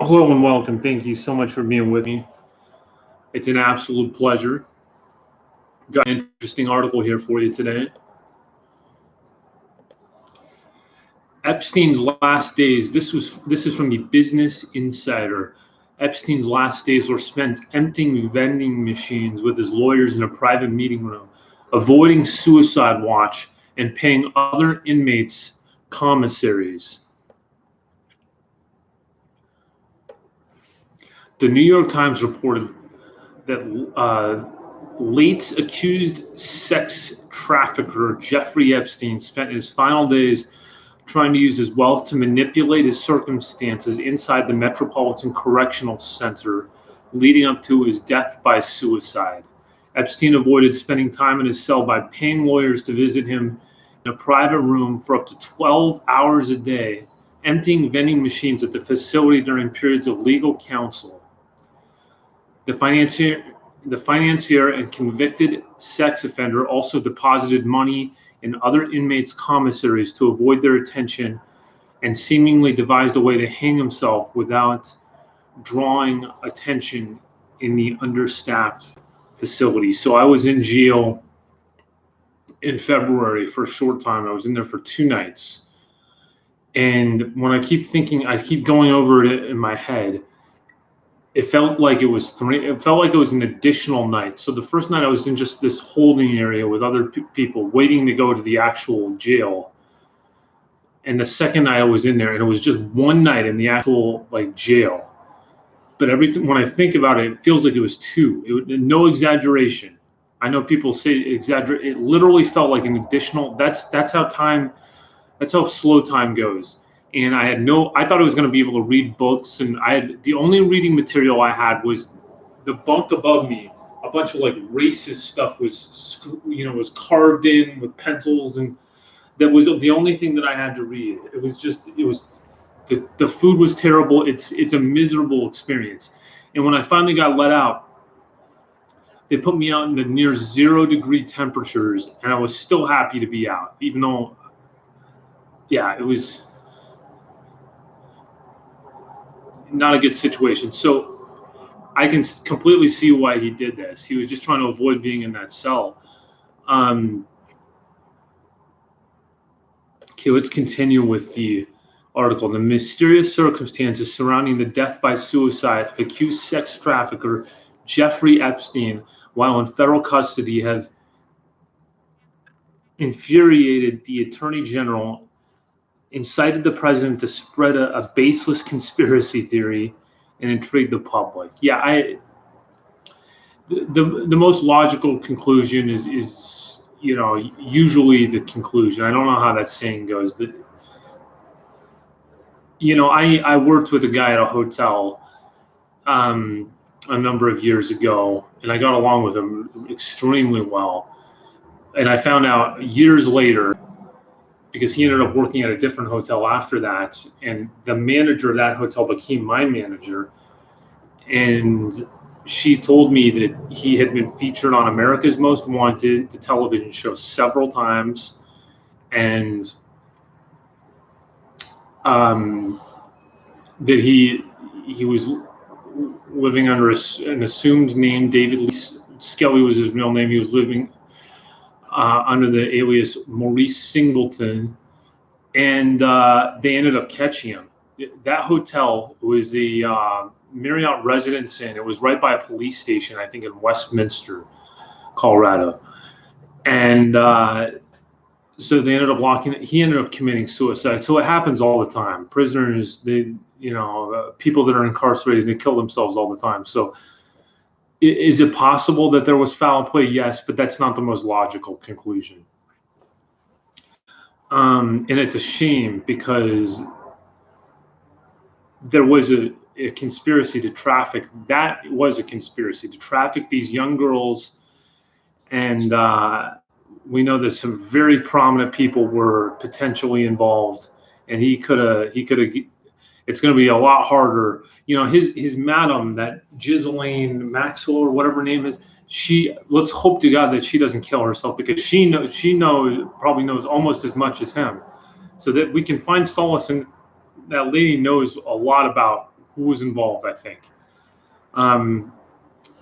Hello and welcome. Thank you so much for being with me. It's an absolute pleasure. Got an interesting article here for you today. Epstein's last days. This is from the Business Insider. Epstein's last days were spent emptying vending machines with his lawyers in a private meeting room, avoiding suicide watch, and paying other inmates commissaries. The New York Times reported that late accused sex trafficker Jeffrey Epstein spent his final days trying to use his wealth to manipulate his circumstances inside the Metropolitan Correctional Center, leading up to his death by suicide. Epstein avoided spending time in his cell by paying lawyers to visit him in a private room for up to 12 hours a day, emptying vending machines at the facility during periods of legal counsel. The financier and convicted sex offender also deposited money in other inmates' commissaries to avoid their attention and seemingly devised a way to hang himself without drawing attention in the understaffed facility. So I was in jail in February for a short time. I was in there for 2 nights. And when I keep going over it in my head. It felt like it was an additional night. So the first night I was in just this holding area with other people waiting to go to the actual jail. And the second night I was in there, and it was just one night in the actual jail. But when I think about it, it feels like it was two. No exaggeration. I know people say exaggerate. It literally felt like an additional. That's how slow time goes. And I thought I was going to be able to read books, and the only reading material I had was the bunk above me. A bunch of racist stuff was carved in with pencils, and that was the only thing that I had to read. The food was terrible. It's a miserable experience. And when I finally got let out, they put me out in the near 0-degree temperatures, and I was still happy to be out, even though, yeah, it was not a good situation. So I can completely see why he did this. He was just trying to avoid being in that cell. Okay, let's continue with the article. The mysterious circumstances surrounding the death by suicide of accused sex trafficker Jeffrey Epstein while in federal custody have infuriated the Attorney General, incited the president to spread a baseless conspiracy theory, and intrigue the public. Yeah, the most logical conclusion is usually the conclusion. I don't know how that saying goes, but I worked with a guy at a hotel a number of years ago, and I got along with him extremely well. And I found out years later, because he ended up working at a different hotel after that, and the manager of that hotel became my manager. And she told me that he had been featured on America's Most Wanted, the television show, several times, and that he was living under an assumed name. David Lee Skelly was his real name. He was living under the alias Maurice Singleton, and they ended up catching him. That hotel was the Marriott Residence Inn. It was right by a police station, I think, in Westminster, Colorado. And so they ended up locking it. He ended up committing suicide. So it happens all the time. Prisoners, people that are incarcerated, they kill themselves all the time. So is it possible that there was foul play? Yes, but that's not the most logical conclusion. And it's a shame because there was a conspiracy to traffic. That was a conspiracy to traffic these young girls. And we know that some very prominent people were potentially involved. And he could have, it's going to be a lot harder. His madam, that Ghislaine Maxwell or whatever her name is, let's hope to God that she doesn't kill herself, because she probably knows almost as much as him, so that we can find solace in that lady knows a lot about who was involved, I think.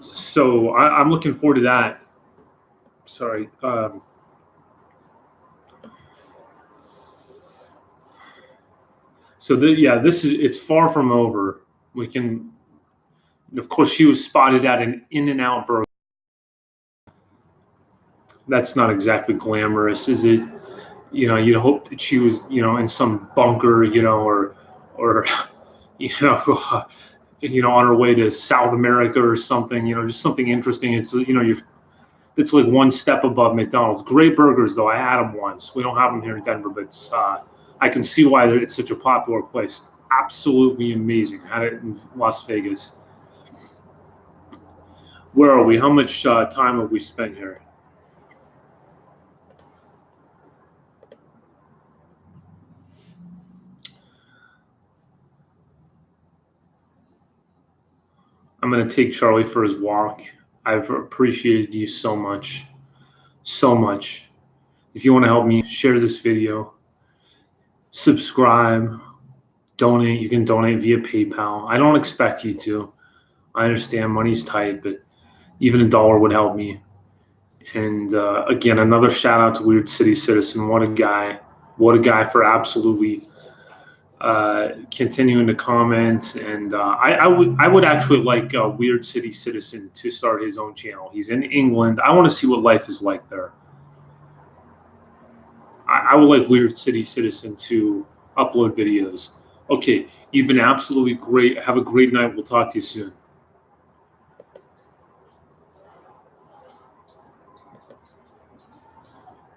So I'm looking forward to that. Sorry. Yeah, it's far from over. We can, of course, she was spotted at an In-N-Out burger. That's not exactly glamorous, is it? You'd hope that she was, in some bunker, or, you know, on her way to South America or something, just something interesting. It's like one step above McDonald's. Great burgers, though. I had them once. We don't have them here in Denver, but I can see why it's such a popular place. Absolutely amazing. I had it in Las Vegas. Where are we? How much time have we spent here? I'm going to take Charlie for his walk. I've appreciated you so much. So much. If you want to help me, share this video, subscribe, donate. You can donate via PayPal. I don't expect you to. I understand money's tight, but even $1 would help me. And again, another shout out to Weird City Citizen. What a guy. What a guy for absolutely continuing to comment. And I would actually like Weird City Citizen to start his own channel. He's in England. I want to see what life is like there. I would like Weird City Citizen to upload videos. Okay, you've been absolutely great. Have a great night. We'll talk to you soon.